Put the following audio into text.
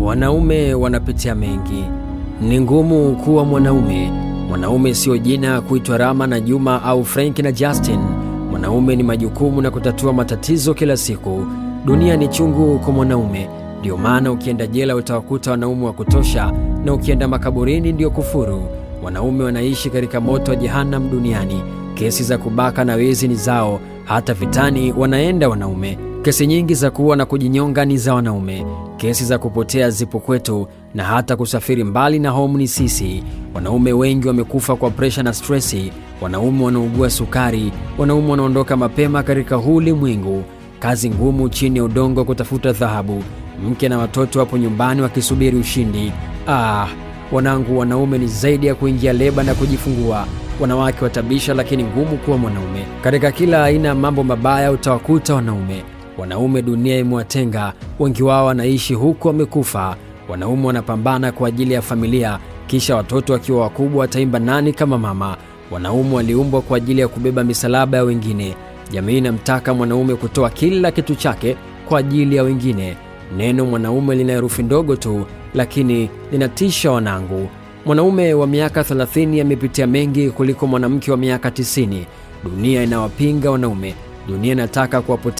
Wanaume wanapitia mengi. Ni ngumu kuwa mwanaume. Mwanaume sio jina kuitwa Rama na Juma au Frank na Justin. Mwanaume ni majukumu na kutatua matatizo kila siku. Dunia ni chungu kwa mwanaume. Ndio maana ukienda jela utawakuta wanaume wa kutosha, na ukienda makaburini ndio kufuru. Wanaume wanaishi katika moto wa jehanamu duniani. Kesi za kubaka na wezi ni zao. Hata vitani wanaenda wanaume. Kesi nyingi za kuua na kujinyonga ni za wanaume. Kesi za kupotea zipo kwetu, na hata kusafiri mbali na home ni sisi. Wanaume wengi wamekufa kwa presha na stresi. Wanaume wanaugua sukari. Wanaume wanaondoka mapema katika huu ulimwengu. Kazi ngumu chini ya udongo kutafuta dhahabu. Mke na watoto hapo nyumbani wakisubiri ushindi. Wanangu, wanaume ni zaidi ya kuingia leba na kujifungua. Wanawake watabisha, lakini ngumu kuwa mwanaume. Katika kila aina mambo mabaya utawakuta wanaume. Wanaume dunia imewatenga, wengi wao wanaishi huku wamekufa. Wanaume wanapambana kwa ajili ya familia, kisha watoto wakiwa wakubwa wataimba nani kama mama. Wanaume waliumbwa kwa ajili ya kubeba misalaba ya wengine. Jamii inamtaka mwanaume kutoa kila kitu chake kwa ajili ya wengine. Neno mwanaume lina herufi ndogo tu, lakini linatisha wanangu. Mwanaume wa miaka 30 amepitia mengi kuliko mwanamke wa miaka 90. Dunia inawapinga wanaume. Dunia inataka kuwapoteza